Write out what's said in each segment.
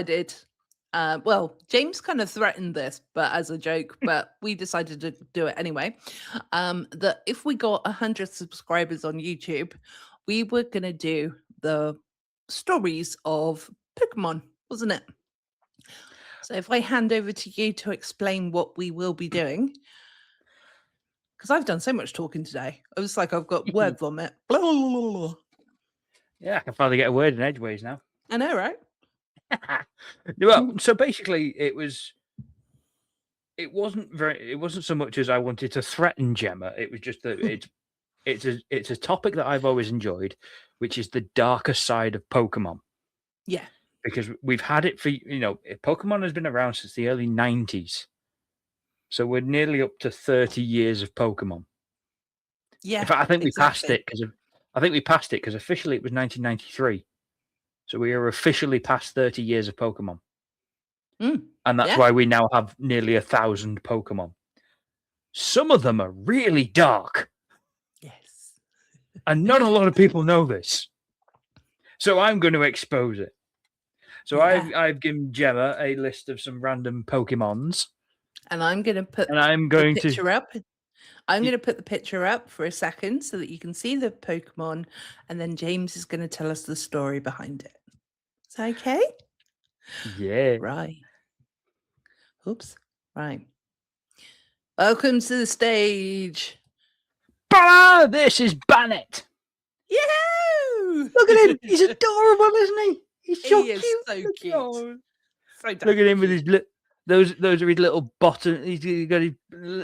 decided, well, James kind of threatened this, but as a joke, but we decided to do it anyway. That if we got 100 subscribers on YouTube, we were going to do the stories of Pokemon, wasn't it? So if I hand over to you to explain what we will be doing, because I've done so much talking today. I was like, I've got word vomit. Blah, blah, blah, blah. Yeah, I can finally get a word in edgeways now. I know, right? Well, so basically, it wasn't so much as I wanted to threaten Gemma. It was just that it's a topic that I've always enjoyed, which is the darker side of Pokemon. Yeah. Because we've had it for, Pokemon has been around since the early 90s. So we're nearly up to 30 years of Pokemon. Yeah. In fact, I think we passed it because officially it was 1993. So we are officially past 30 years of Pokemon. And that's why we now have nearly 1,000 Pokemon. Some of them are really dark. Yes. And not a lot of people know this. So I'm going to expose it. So I've given Gemma a list of some random Pokemons. And I'm going to put the picture up. I'm going to put the picture up for a second so that you can see the Pokemon. And then James is going to tell us the story behind it. Is that okay? Yeah. Right. Oops. Right. Welcome to the stage. Bah! This is Bannet. Yahoo! Look at him. He's adorable, isn't he? He's so He is cute. so cute. So Look at him with his those are his little bottom. He's got his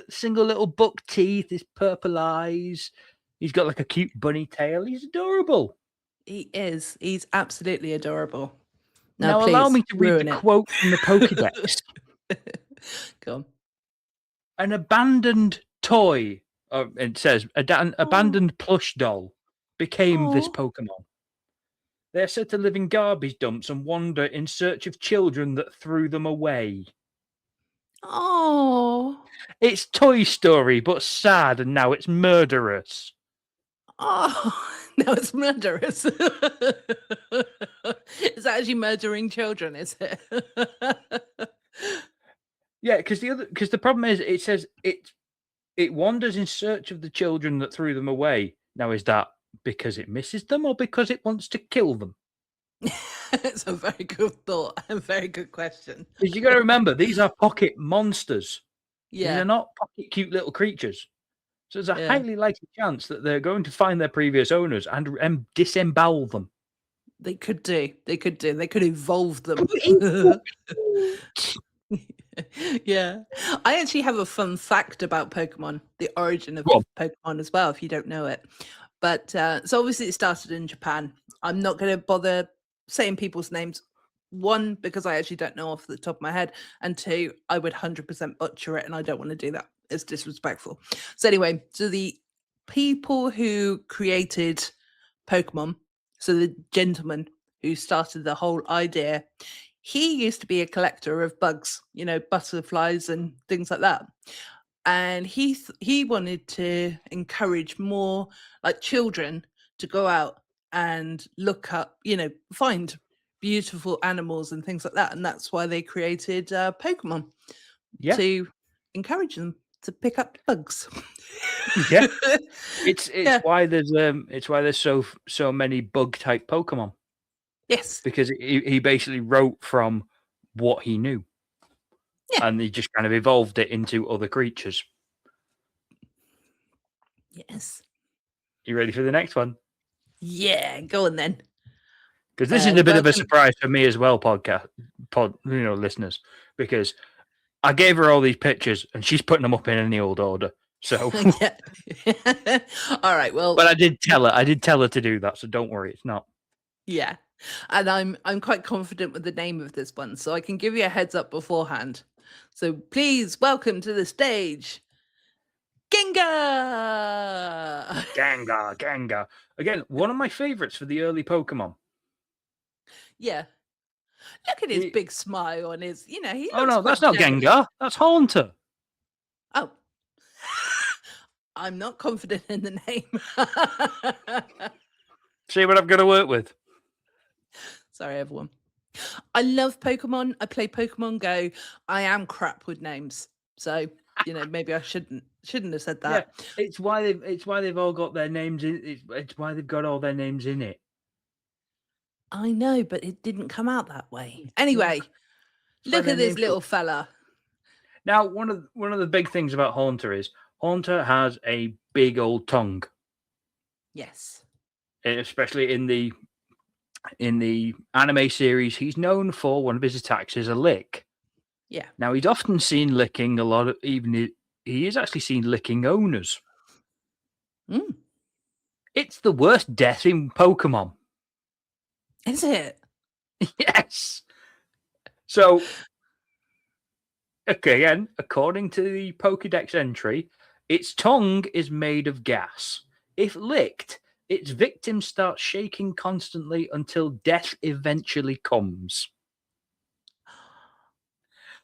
single little buck teeth, his purple eyes. He's got like a cute bunny tail. He's adorable. He is. He's absolutely adorable. Now allow me to read the quote from the Pokédex. Go on. An abandoned toy, it says, abandoned plush doll became this Pokemon. They're said to live in garbage dumps and wander in search of children that threw them away. Oh. It's Toy Story, but sad, and now it's murderous. Oh, now it's murderous. Is that actually murdering children, is it? Yeah, because the problem is it says it wanders in search of the children that threw them away. Now, is that because it misses them or because it wants to kill them? It's a very good thought. A very good question. Because you got to remember, these are pocket monsters. Yeah. They're not pocket cute little creatures. So there's a highly likely chance that they're going to find their previous owners and disembowel them. They could do. They could evolve them. Yeah. I actually have a fun fact about Pokemon, the origin of Pokemon as well, if you don't know it. But so obviously it started in Japan. I'm not going to bother saying people's names. One, because I actually don't know off the top of my head. And two, I would 100% butcher it, and I don't want to do that. It's disrespectful. So anyway, so the people who created Pokemon, so the gentleman who started the whole idea, he used to be a collector of bugs, butterflies and things like that. And he wanted to encourage more like children to go out and look up, find beautiful animals and things like that. And that's why they created Pokemon to encourage them to pick up bugs. Yeah, it's why there's so many bug type Pokemon. Yes, because he basically wrote from what he knew, and he just kind of evolved it into other creatures. Yes. You ready for the next one? Yeah, go on then. Because this is a bit of a surprise for me as well, listeners, because I gave her all these pictures and she's putting them up in any old order. So, all right. Well, but I did tell her to do that, so don't worry, it's not. Yeah, and I'm quite confident with the name of this one, so I can give you a heads up beforehand. So please welcome to the stage, Gengar. Gengar. Again, one of my favorites for the early Pokemon. Yeah. Look at his big smile on his, he Oh no, that's not Gengar. That's Haunter. Oh. I'm not confident in the name. See what I've got to work with. Sorry, everyone. I love Pokemon. I play Pokemon Go. I am crap with names. So, maybe I shouldn't have said that. Yeah, it's why they've all got their names in. It's why they've got all their names in it. I know, but it didn't come out that way. Anyway, look at this little fella. Now, one of the big things about Haunter is Haunter has a big old tongue. Yes. Especially in the anime series, he's known for one of his attacks is a lick. Yeah. Now, he's often seen licking a lot of, he is actually seen licking owners. Mm. It's the worst death in Pokemon. Is it? Yes. So, again, according to the Pokédex entry, its tongue is made of gas. If licked, its victim starts shaking constantly until death eventually comes.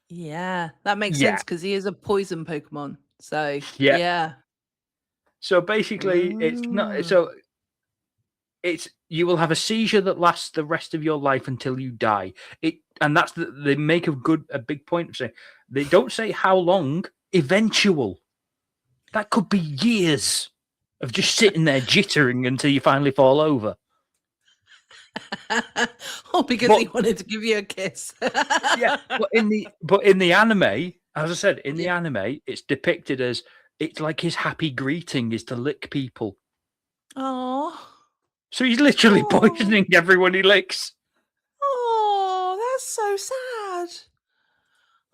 Yeah, that makes sense because he is a poison Pokemon. So, yeah. So basically, it's not. So it's you will have a seizure that lasts the rest of your life until you die. And that's they make a big point of saying they don't say how long. Eventual. That could be years of just sitting there jittering until you finally fall over. Because he wanted to give you a kiss. Yeah, but in the anime, as I said, in the anime, it's depicted as it's like his happy greeting is to lick people. Oh. So he's literally poisoning everyone he licks. Oh, that's so sad.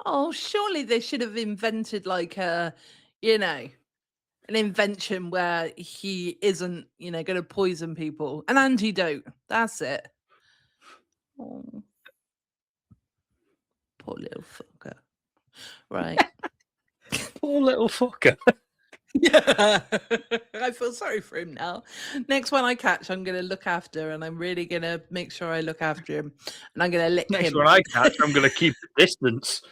Oh, surely they should have invented like an invention where he isn't, going to poison people. An antidote. That's it. Oh. Poor little fucker. Right. Poor little fucker. Yeah. I feel sorry for him now. Next one I catch, I'm going to look after, and I'm really going to make sure I look after him, and I'm going to lick him. Next one I catch, I'm going to keep the distance.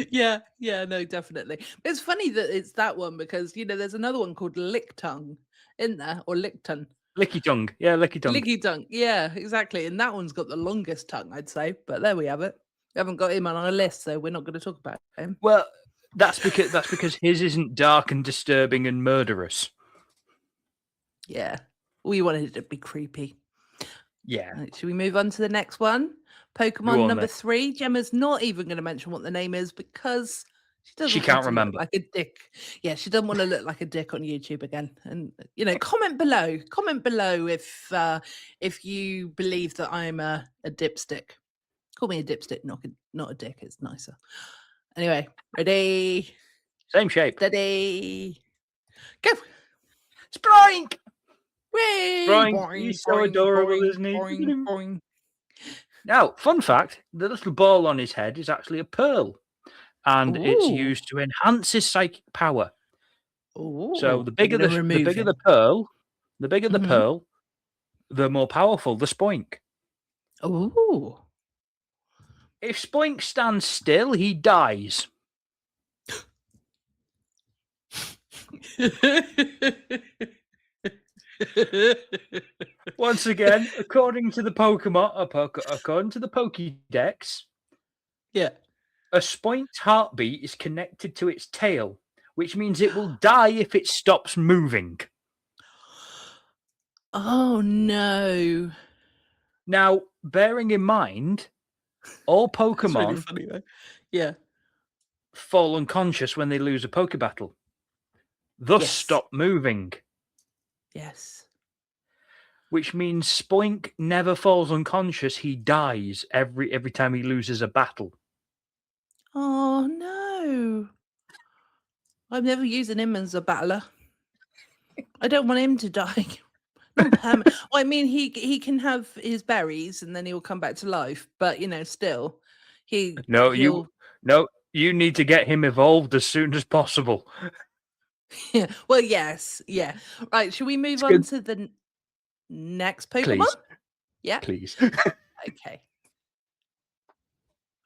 Yeah, no, definitely. It's funny that it's that one because, there's another one called Lick Tongue in there, or Lick Tongue. Licky tongue. Yeah, licky tongue. Licky tongue. Yeah, exactly. And that one's got the longest tongue, I'd say. But there we have it. We haven't got him on our list, so we're not going to talk about him. Well, that's because his isn't dark and disturbing and murderous. Yeah. We wanted it to be creepy. Yeah. Right, should we move on to the next one? Pokemon number 3. Gemma's not even going to mention what the name is because she can't remember. Like a dick. Yeah, she doesn't want to look like a dick on YouTube again. And comment below. Comment below if you believe that I'm a dipstick. Call me a dipstick, not a dick. It's nicer. Anyway, ready? Same shape. Steady. Go. Sproink. Whee! Sproink. Boing, He's so boing, adorable, boing, isn't he? Boing, boing. Now, fun fact, the little ball on his head is actually a pearl. And it's used to enhance his psychic power. Ooh, so the bigger the pearl, the more powerful the Spoink. Ooh. If Spoink stands still, he dies. Once again, according to the Pokédex, yeah, a Spoink's heartbeat is connected to its tail, which means it will die if it stops moving. Oh no! Now, bearing in mind, all Pokemon really funny, though. Yeah, fall unconscious when they lose a Poké battle, thus stop moving. Yes. Which means Spoink never falls unconscious; he dies every time he loses a battle. Oh no! I'm never using him as a battler. I don't want him to die. Well, I mean, he can have his berries and then he'll come back to life. But still, you need to get him evolved as soon as possible. Yeah. Well, yes. Yeah. Right. Should we move on to the next Pokemon? Please. Yeah. Please. Okay.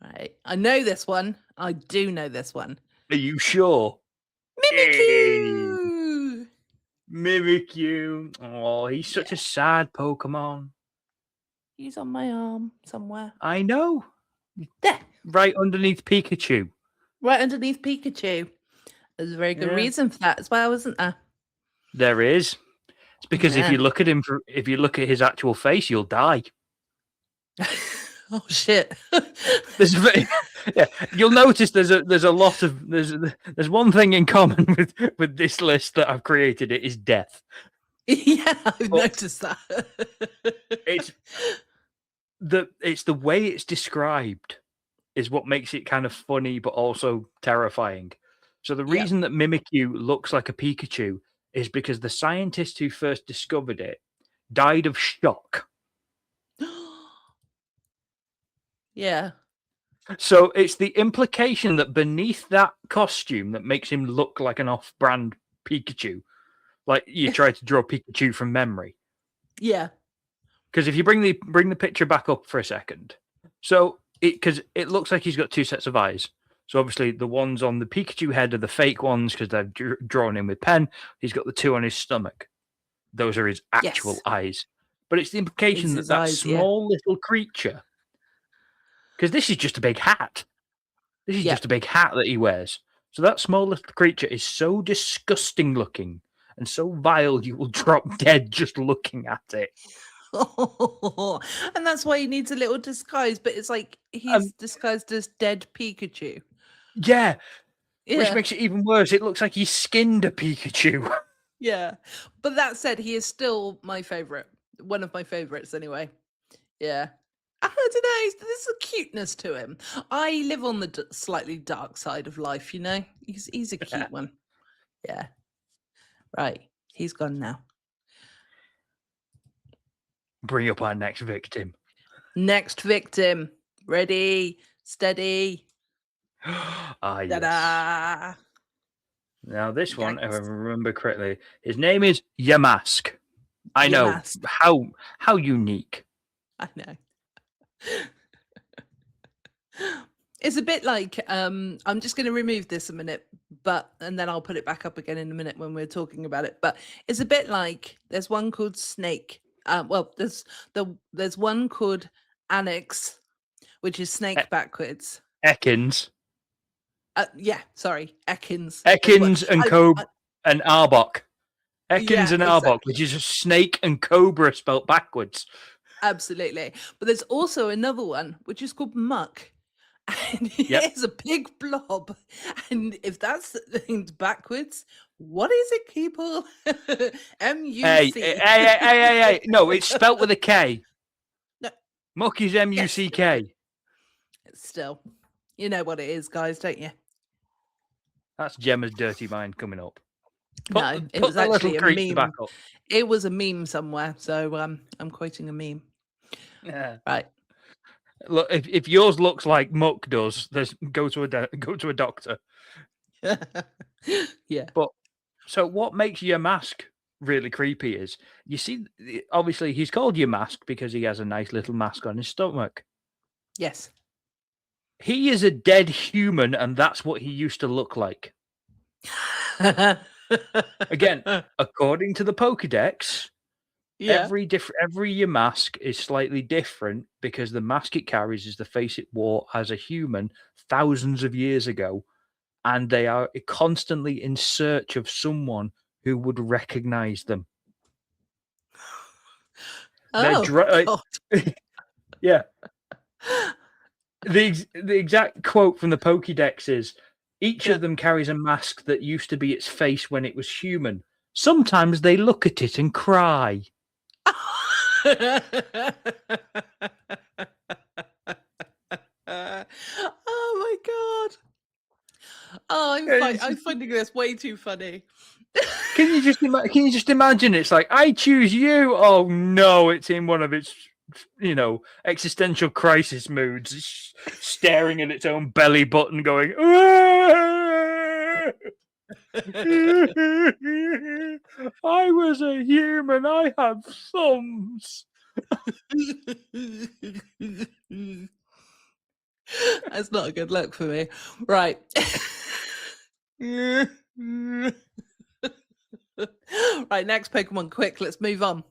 Right. I know this one. I do know this one. Are you sure? Mimikyu! Mimikyu. Oh, he's such a sad Pokemon. He's on my arm somewhere. I know. There. Right underneath Pikachu. Right underneath Pikachu. There's a very good reason for that as well, isn't there? There is. It's because if you look at him, if you look at his actual face, you'll die. Oh shit! Yeah, you'll notice there's a lot of there's one thing in common with this list that I've created. It is death. Yeah, I've noticed that. it's the way it's described is what makes it kind of funny, but also terrifying. So the reason that Mimikyu looks like a Pikachu is because the scientist who first discovered it died of shock. Yeah. So it's the implication that beneath that costume that makes him look like an off-brand Pikachu, like you try to draw Pikachu from memory. Yeah. Because if you bring the picture back up for a second, so because it looks like he's got two sets of eyes. So obviously the ones on the Pikachu head are the fake ones because they're drawn in with pen. He's got the two on his stomach. Those are his actual eyes. But it's the implication that that small little creature, because this is just a big hat. This is just a big hat that he wears. So that small little creature is so disgusting looking and so vile you will drop dead just looking at it. And that's why he needs a little disguise, but it's like he's disguised as dead Pikachu. Yeah. Which makes it even worse. It looks like he skinned a Pikachu. Yeah. But that said, he is still my favorite. One of my favorites anyway. Yeah. I don't know. There's a cuteness to him. I live on the slightly dark side of life, you know? He's a cute one. Yeah. Right. He's gone now. Bring up our next victim. Next victim. Ready, steady. Yes. Ta-da! Now this one, if I remember correctly, his name is Yamask. I know. How unique. I know. It's a bit like I'm just going to remove this a minute, and then I'll put it back up again in a minute when we're talking about it. But it's a bit like there's one called Snake. Well, there's one called Annex, which is snake backwards. Ekans. Yeah, sorry, Ekans. Ekans and Arbok. Ekans and Arbok, which is a snake and cobra spelt backwards. Absolutely. But there's also another one, which is called Muck. And it's a big blob. And if that's the thing backwards, what is it, people? M-U-C. Hey. No, it's spelt with a K. No. Muck is M-U-C-K. Still, you know what it is, guys, don't you? That's Gemma's dirty mind coming up. It was actually a meme. It was a meme somewhere, so I'm quoting a meme. Yeah. Right. Look, if yours looks like Muck does, go to a doctor. Yeah. But so what makes Yamask really creepy is you see, obviously he's called Yamask because he has a nice little mask on his stomach. Yes. He is a dead human, and that's what he used to look like. Again, according to the Pokédex, every Yamask is slightly different because the mask it carries is the face it wore as a human thousands of years ago, and they are constantly in search of someone who would recognize them. God. Yeah. The exact quote from the Pokédex is, each of them carries a mask that used to be its face when it was human. Sometimes they look at it and cry. Oh my God. Oh, I'm finding this way too funny. Can you just imagine? It's like, I choose you. Oh no, it's in one of its, existential crisis moods. It's staring at its own belly button, going, I was a human. I had thumbs. That's not a good look for me. Right. Right, next Pokemon, quick, let's move on.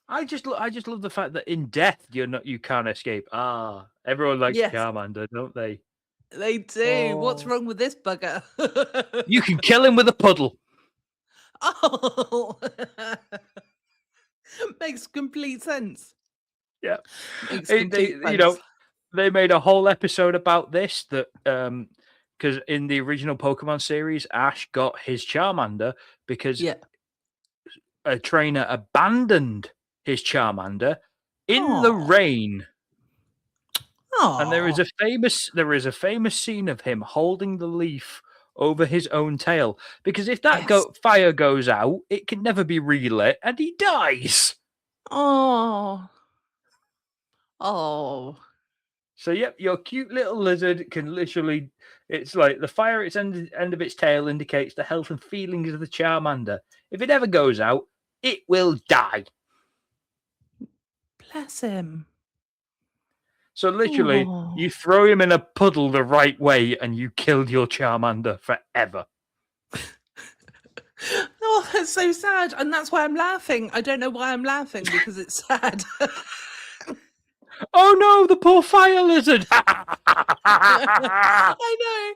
I just love the fact that in death you can't escape. Everyone likes Charmander, don't they? They do. What's wrong with this bugger? You can kill him with a puddle. Oh, makes complete sense. Yeah, makes complete sense. You know, they made a whole episode about this that because in the original Pokemon series, Ash got his Charmander because a trainer abandoned his Charmander in the rain. And there is a famous scene of him holding the leaf over his own tail, because if that fire goes out, it can never be relit, and he dies. Oh. So yep, your cute little lizard can literally. It's like the fire at its end of its tail indicates the health and feelings of the Charmander. If it ever goes out, it will die. Bless him. So literally, you throw him in a puddle the right way, and you killed your Charmander forever. Oh, that's so sad, and that's why I'm laughing. I don't know why I'm laughing, because it's sad. Oh no, the poor fire lizard! I know.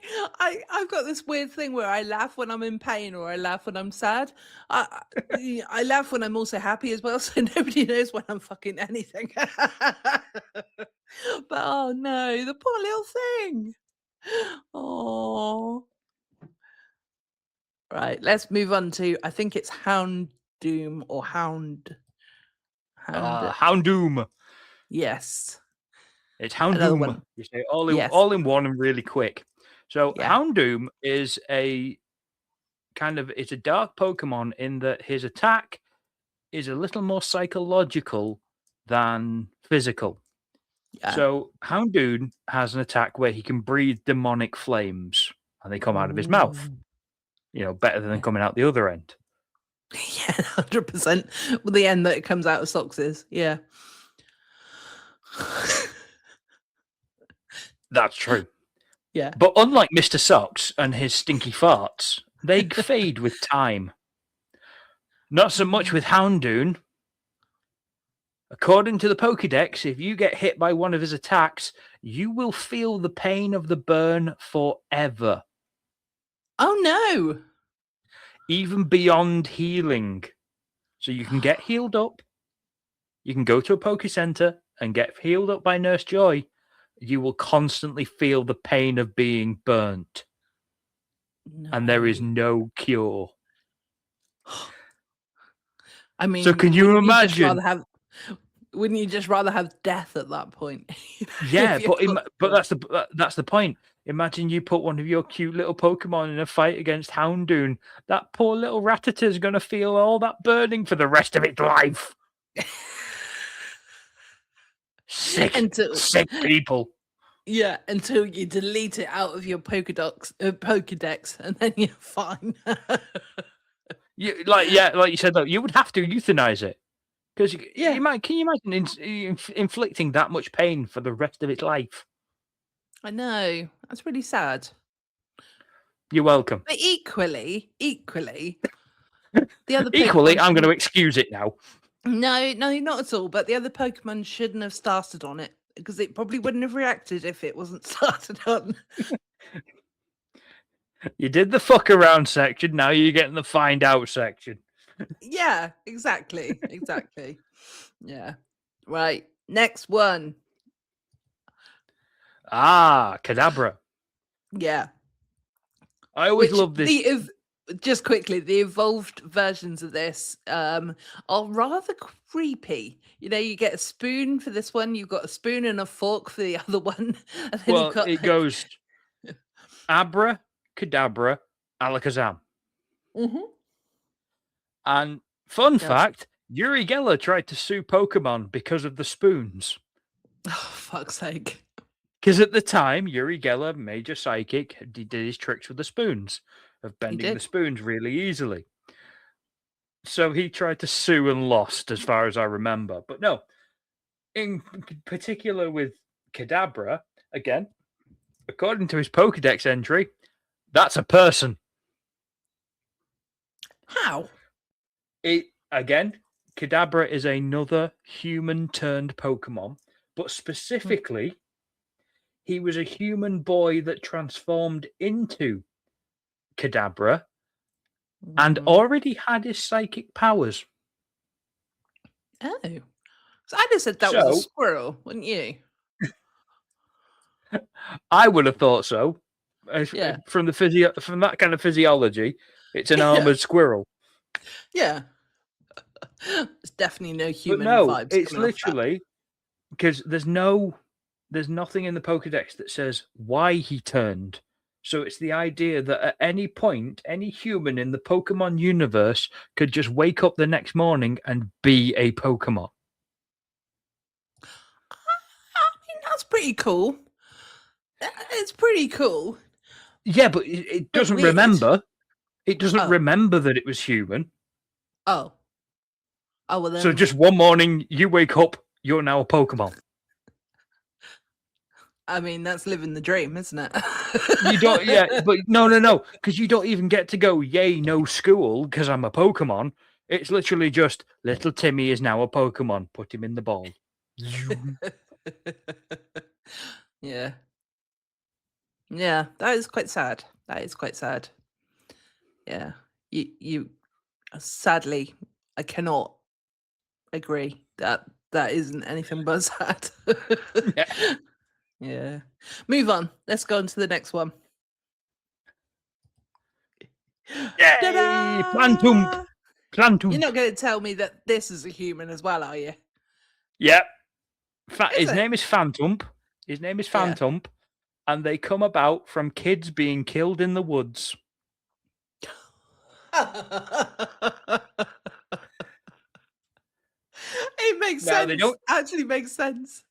I've got this weird thing where I laugh when I'm in pain, or I laugh when I'm sad. I laugh when I'm also happy as well, so nobody knows when I'm fucking anything. But oh no, the poor little thing. Oh. Right, let's move on to, I think it's Houndoom or Houndoom. Yes. It's Houndoom. You say all in one and really quick. So Houndoom is a it's a dark Pokemon in that his attack is a little more psychological than physical. Yeah. So Houndoom has an attack where he can breathe demonic flames, and they come out of his mouth. You know, better than coming out the other end. Yeah, 100%. Well, the end that it comes out of socks is, yeah. That's true. Yeah. But unlike Mr. Socks and his stinky farts, they fade with time. Not so much with Houndoom. According to the Pokédex, if you get hit by one of his attacks, you will feel the pain of the burn forever. Oh, no. Even beyond healing. So you can get healed up. You can go to a Poké Center and get healed up by Nurse Joy. You will constantly feel the pain of being burnt. No. And there is no cure. I mean, so can you imagine? Wouldn't you just rather have death at that point? Yeah, but that's the point. Imagine you put one of your cute little Pokemon in a fight against Houndoom. That poor little Rattata is going to feel all that burning for the rest of its life. Sick people. Yeah, until you delete it out of your Pokédex, and then you're fine. Like you said, though, you would have to euthanize it. Because can you imagine inflicting that much pain for the rest of its life? I know. That's really sad. You're welcome. But equally, the other I'm going to excuse it now. No, not at all. But the other Pokemon shouldn't have started on it, because it probably wouldn't have reacted if it wasn't started on. You did the fuck around section. Now you're getting the find out section. Yeah, exactly. Yeah. Right. Next one. Kadabra. Yeah. I always love this. Just quickly, the evolved versions of this are rather creepy. You know, you get a spoon for this one, you've got a spoon and a fork for the other one. And then it goes Abra, Kadabra, Alakazam. Mm-hmm. And fun fact, Uri Geller tried to sue Pokemon because of the spoons. Oh, fuck's sake. Because at the time, Uri Geller, major psychic, did his tricks with the spoons, of bending the spoons really easily. So he tried to sue and lost, as far as I remember. But no, in particular with Kadabra, again, according to his Pokédex entry, that's a person. How? Again, Kadabra is another human-turned Pokemon, but specifically, he was a human boy that transformed into Kadabra and already had his psychic powers. Oh. So I'd have said that was a squirrel, wouldn't you? I would have thought so. Yeah. From that kind of physiology, it's an armored squirrel. Yeah. It's definitely no human vibes. It's literally because there's nothing in the Pokedex that says why he turned. So it's the idea that at any point, any human in the Pokemon universe could just wake up the next morning and be a Pokemon. I mean, that's pretty cool. It's pretty cool. Yeah, but it doesn't remember. It doesn't remember that it was human. Oh. Oh, well then. So just one morning, you wake up, you're now a Pokemon. I mean, that's living the dream, isn't it? You don't, yeah, but no, because you don't even get to go, yay, no school, because I'm a Pokemon. It's literally just, little Timmy is now a Pokemon. Put him in the ball. Yeah. Yeah, that is quite sad. That is quite sad. Yeah. You sadly, I cannot agree that isn't anything but sad. Yeah. Yeah. Move on. Let's go on to the next one. Yay! Plantump! Plantump. You're not going to tell me that this is a human as well, are you? Yep. His name is Phantump. His name is Phantump. Yeah. And they come about from kids being killed in the woods. It makes sense. They don't actually makes sense.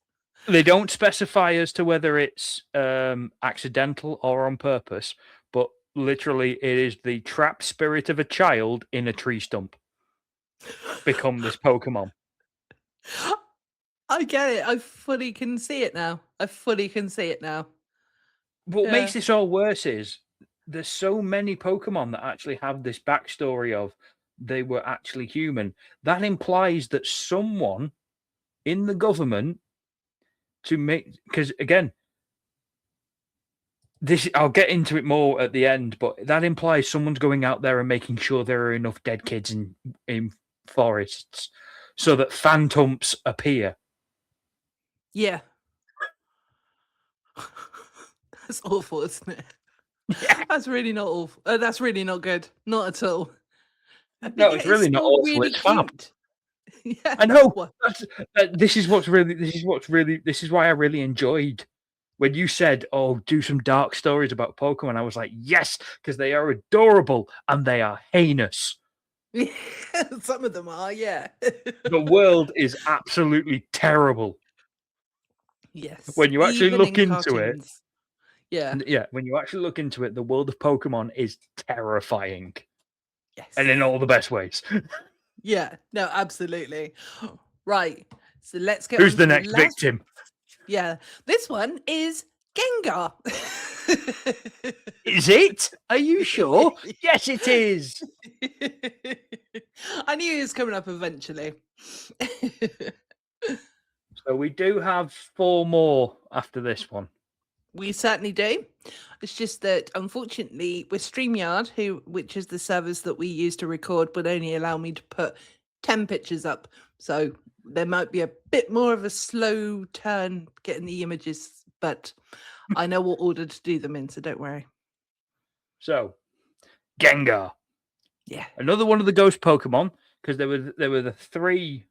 They don't specify as to whether it's accidental or on purpose, but literally it is the trapped spirit of a child in a tree stump become this Pokemon. I get it. I fully can see it now. What makes this all worse is there's so many Pokemon that actually have this backstory of they were actually human. That implies that someone in the government because again, I'll get into it more at the end, but that implies someone's going out there and making sure there are enough dead kids in forests so that Phantumps appear. Yeah. That's awful, isn't it? Yeah. That's really not awful. That's really not good. Not at all. No, it's really not awful. Really it's fab. Yeah, I know. This is why I really enjoyed when you said, "Oh, do some dark stories about Pokemon." I was like, "Yes," because they are adorable and they are heinous. Yeah, some of them are. Yeah. The world is absolutely terrible. Yes. When you actually look into it. Yeah. Yeah. When you actually look into it, the world of Pokemon is terrifying. Yes. And in all the best ways. Yeah. No, absolutely. Right. So let's get Who's the next victim? Yeah. This one is Gengar. Is it? Are you sure? Yes, it is. I knew he was coming up eventually. So we do have 4 more after this one. We certainly do. It's just that, unfortunately, with StreamYard, which is the service that we use to record, would only allow me to put 10 pictures up. So there might be a bit more of a slow turn getting the images, but I know what order to do them in, so don't worry. So, Gengar. Yeah. Another one of the ghost Pokemon, because there were the 3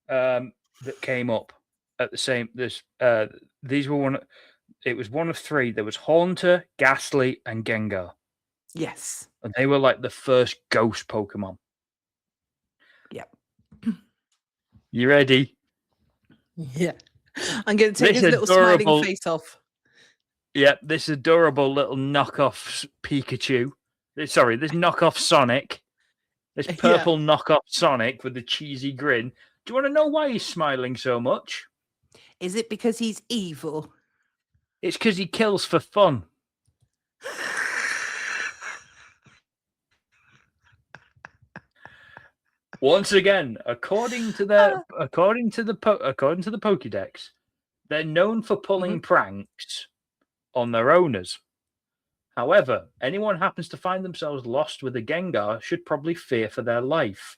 that came up at the same. These were one. It was one of 3. There was Haunter, Ghastly, and Gengar. Yes. And they were like the first ghost Pokemon. Yep. You ready? Yeah. I'm going to take his little smiling face off. Yeah, this adorable little knockoff Pikachu. Sorry, this knockoff Sonic. This purple knockoff Sonic with the cheesy grin. Do you want to know why he's smiling so much? Is it because he's evil? It's because he kills for fun. Once again, according to the Pokédex, they're known for pulling pranks on their owners. However, anyone happens to find themselves lost with a Gengar should probably fear for their life.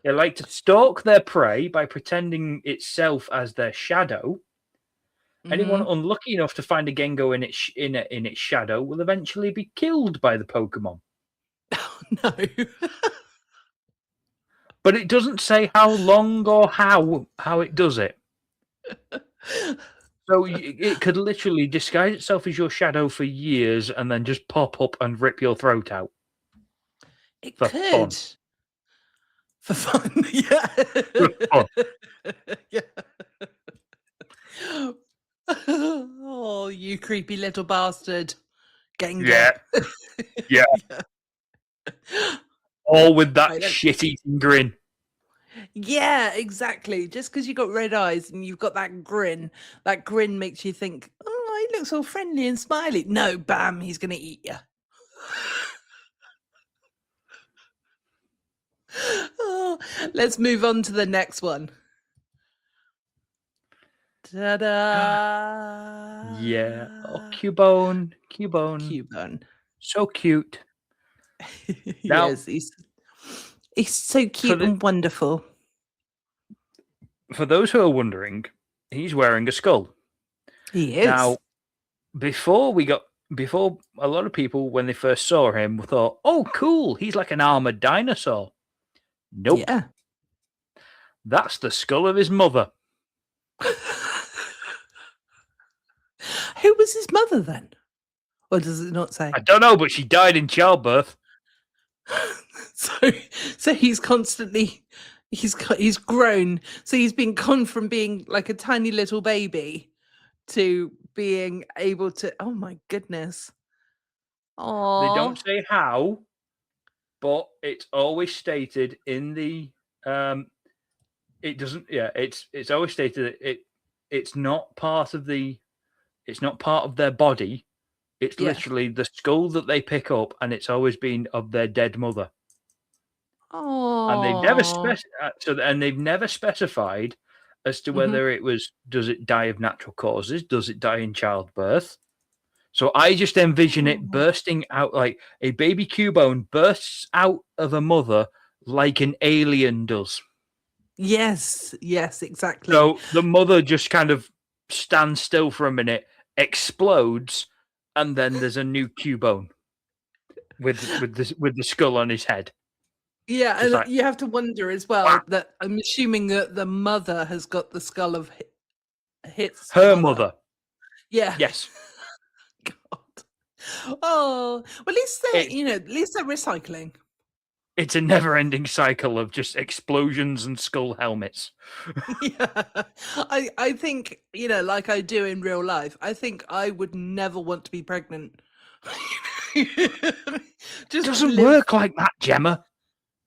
They like to stalk their prey by pretending itself as their shadow. Anyone unlucky enough to find a Gengar in its shadow will eventually be killed by the Pokemon. Oh, no. But it doesn't say how long or how it does it. So it could literally disguise itself as your shadow for years and then just pop up and rip your throat out. It could. Fun. For fun, yeah. For fun. Yeah. Oh, you creepy little bastard. Gengar. Yeah. Yeah. All with that shit-eating grin. Yeah, exactly. Just because you've got red eyes and you've got that grin makes you think, oh, he looks all friendly and smiley. No, bam, he's going to eat you. Oh, let's move on to the next one. Ta-da! Yeah. Oh, Cubone. So cute. Now, yes, he's so cute and wonderful. For those who are wondering, he's wearing a skull. He is. Now, before a lot of people, when they first saw him, thought, oh, cool, he's like an armored dinosaur. Nope. Yeah. That's the skull of his mother. Who was his mother then? Or does it not say? I don't know, but she died in childbirth. So he's constantly he's grown. So he's been gone from being like a tiny little baby to being able to. Oh my goodness! Oh, they don't say how, but it's always stated in the. It doesn't. Yeah, it's always stated that it's not part of the. It's not part of their body. It's literally the skull that they pick up, and it's always been of their dead mother. Oh, and they've never specified as to whether it was, does it die of natural causes, does it die in childbirth? So I just envision it bursting out like a baby Cubone bursts out of a mother like an alien does. Yes, exactly. So the mother just kind of stands still for a minute, explodes, and then there's a new Cubone with the skull on his head. Yeah, and you have to wonder as well that I'm assuming that the mother has got the skull of Hit's her mother. Yeah. Yes. God. Oh, well, at least they're recycling. It's a never-ending cycle of just explosions and skull helmets. Yeah, I think, like I do in real life, I think I would never want to be pregnant. Just doesn't work like that, Gemma.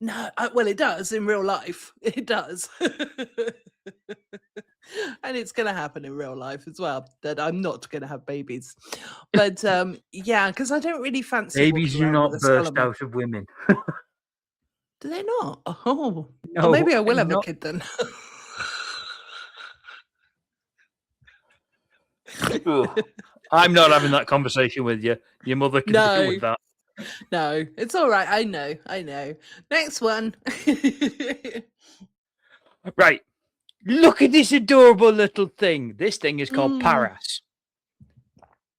No, well, it does in real life. It does. And it's going to happen in real life as well, that I'm not going to have babies. But yeah, because I don't really fancy babies do not burst out of women. Do they not? Oh, no, well, maybe I will have a kid then. I'm not having that conversation with you. Your mother can deal with that. No, it's all right. I know. Next one. Right. Look at this adorable little thing. This thing is called Paras.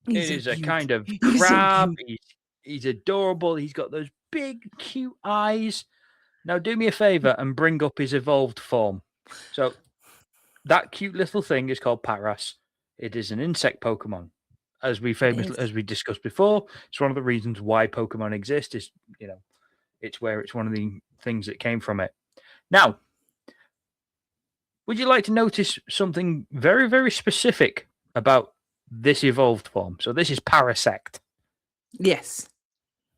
It is a kind of crab. He's adorable. He's got those big, cute eyes. Now, do me a favor and bring up his evolved form. So, that cute little thing is called Paras. It is an insect Pokemon. As we discussed before, it's one of the reasons why Pokemon exist. Is it's one of the things that came from it. Now, would you like to notice something very, very specific about this evolved form? So this is Parasect. Yes.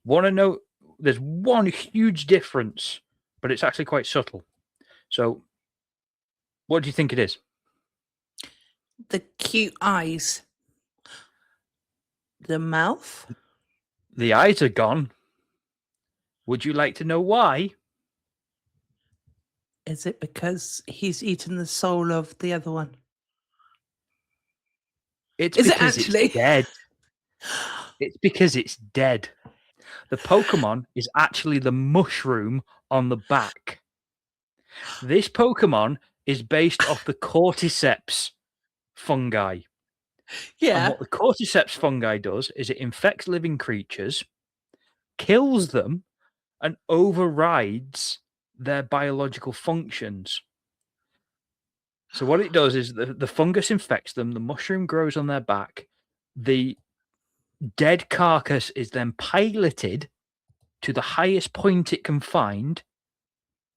Want to know? There's one huge difference, but it's actually quite subtle. So, what do you think it is? The cute eyes. The mouth? The eyes are gone. Would you like to know why? Is it because he's eaten the soul of the other one? It's because it's dead. It's because it's dead. The Pokemon is actually the mushroom on the back. This Pokemon is based off the cordyceps fungi. Yeah. And what the cordyceps fungi does is it infects living creatures, kills them, and overrides their biological functions. So what it does is the fungus infects them, the mushroom grows on their back, the dead carcass is then piloted to the highest point it can find,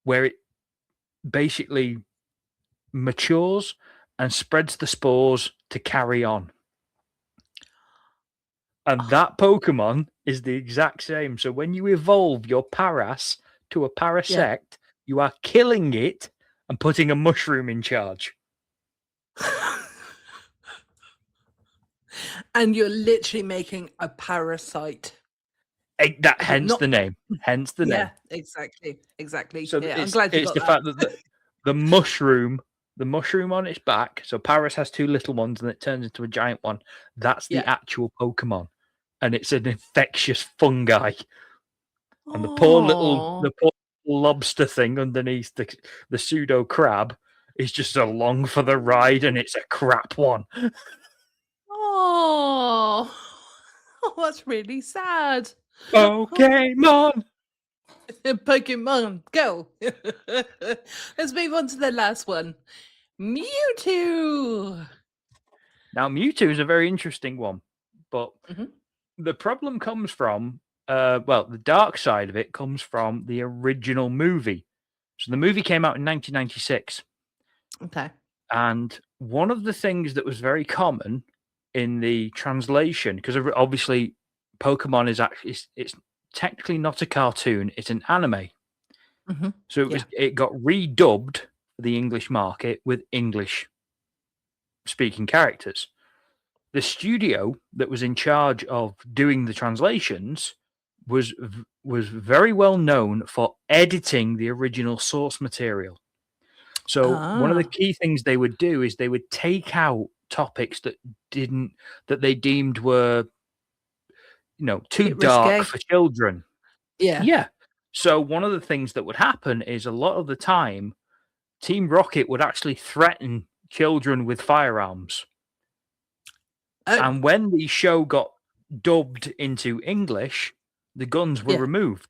where it basically matures and spreads the spores to carry on. And that Pokemon is the exact same. So when you evolve your Paras to a Parasect, you are killing it and putting a mushroom in charge. And you're literally making a parasite. Hence the name. Hence the name. Yeah, exactly. So I'm glad you it's got the that. fact that the mushroom on its back, so Paras has two little ones and it turns into a giant one. That's the actual Pokemon. And it's an infectious fungi. And the poor little lobster thing underneath the pseudo crab is just along for the ride, and it's a crap one. Oh, that's really sad. Pokemon! Pokemon, go! Let's move on to the last one. Mewtwo! Now, Mewtwo is a very interesting one, but the problem comes from, the dark side of it comes from the original movie. So the movie came out in 1996. Okay. And one of the things that was very common in the translation, because obviously Pokemon is actually, it's technically not a cartoon, it's an anime. So it got redubbed for the English market with English speaking characters. The studio that was in charge of doing the translations was very well known for editing the original source material. So one of the key things they would do is they would take out topics that they deemed were, too dark for children. Yeah. So one of the things that would happen is a lot of the time, Team Rocket would actually threaten children with firearms. And when the show got dubbed into English, the guns were removed.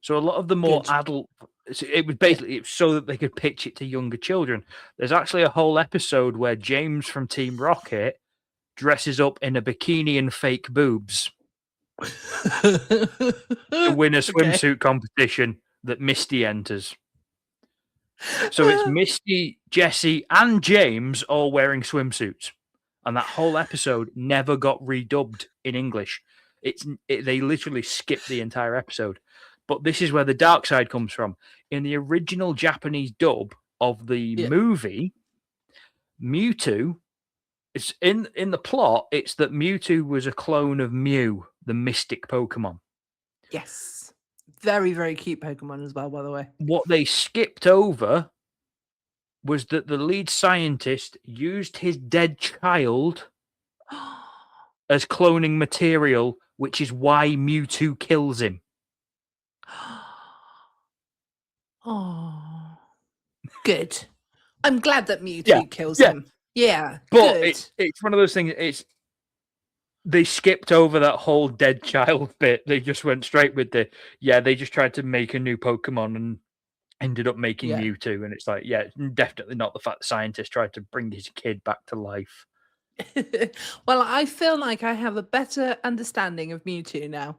So a lot of the more adult, it was basically so that they could pitch it to younger children. There's actually a whole episode where James from Team Rocket dresses up in a bikini and fake boobs to win a swimsuit competition that Misty enters. So it's Misty, Jessie, and James all wearing swimsuits. And that whole episode never got redubbed in English. They literally skipped the entire episode. But this is where the dark side comes from. In the original Japanese dub of the movie, Mewtwo, it's in the plot, it's that Mewtwo was a clone of Mew, the mystic Pokemon. Yes. Very, very cute Pokemon as well, by the way. What they skipped over was that the lead scientist used his dead child as cloning material, which is why Mewtwo kills him. Oh, good. I'm glad that Mewtwo kills him. Yeah, but it's one of those things. They skipped over that whole dead child bit. They just went straight with they just tried to make a new Pokemon and ended up making Mewtwo. And it's like, definitely not the fact the scientist tried to bring his kid back to life. Well, I feel like I have a better understanding of Mewtwo now.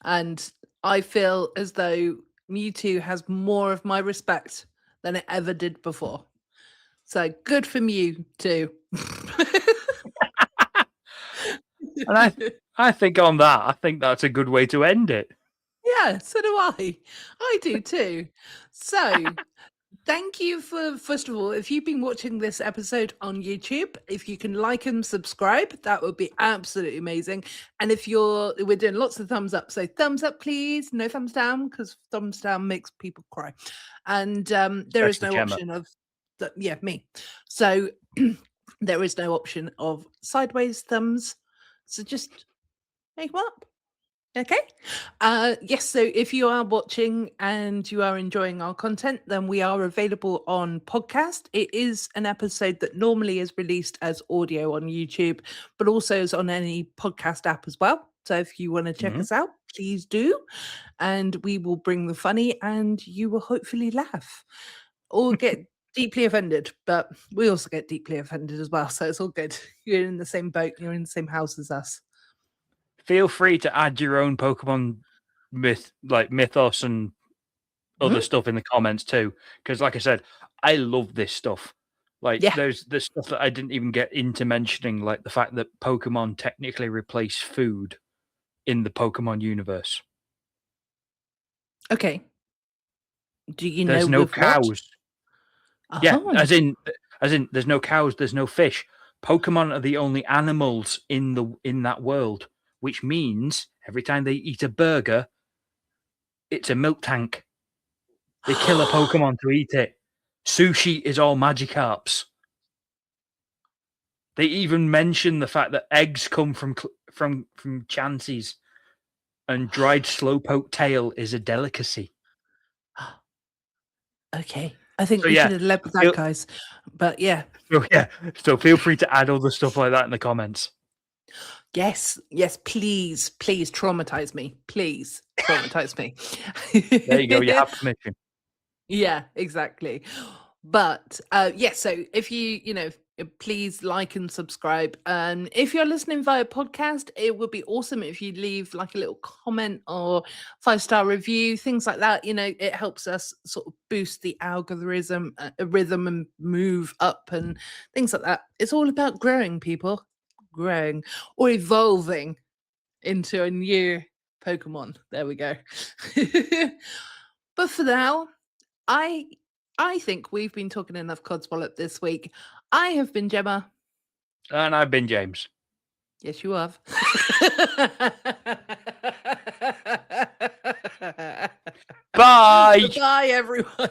And I feel as though Mewtwo has more of my respect than it ever did before. So good for Mewtwo. And I think on that, I think that's a good way to end it. Yeah, so do I. I do too. So Thank you for, first of all, if you've been watching this episode on YouTube, if you can like and subscribe, that would be absolutely amazing. And if we're doing lots of thumbs up, so thumbs up, please. No thumbs down, because thumbs down makes people cry. And there is no Gemma. option of, me. So there is no option of sideways thumbs. So just make them up. Okay. Yes. So if you are watching and you are enjoying our content, then we are available on podcast. It is an episode that normally is released as audio on YouTube, but also is on any podcast app as well. So if you want to check us out, please do. And we will bring the funny and you will hopefully laugh or get deeply offended. But we also get deeply offended as well. So it's all good. You're in the same boat. You're in the same house as us. Feel free to add your own Pokemon mythos and other stuff in the comments too. Because like I said, I love this stuff. There's stuff that I didn't even get into mentioning, like the fact that Pokemon technically replace food in the Pokemon universe. Okay. Do you there's know no cows? What? Yeah, as in there's no cows, there's no fish. Pokemon are the only animals in that world, which means every time they eat a burger, it's a milk tank. They kill a Pokemon to eat it. Sushi is all Magikarps. They even mention the fact that eggs come from Chanseys, and dried slowpoke tail is a delicacy. Okay, I think we should have led with that, guys. But yeah. So feel free to add all the stuff like that in the comments. Yes, please traumatize me. Please traumatize me. There you go. You have permission. Yeah, exactly. But so if you please like and subscribe. And if you're listening via podcast, it would be awesome if you leave like a little comment or 5-star review, things like that. It helps us sort of boost the algorithm, rhythm, and move up and things like that. It's all about growing, people. Growing or evolving into a new Pokemon. There we go. But for now, I think we've been talking enough Codswallop this week. I have been Gemma. And I've been James. Yes, you have. Bye. Bye, everyone.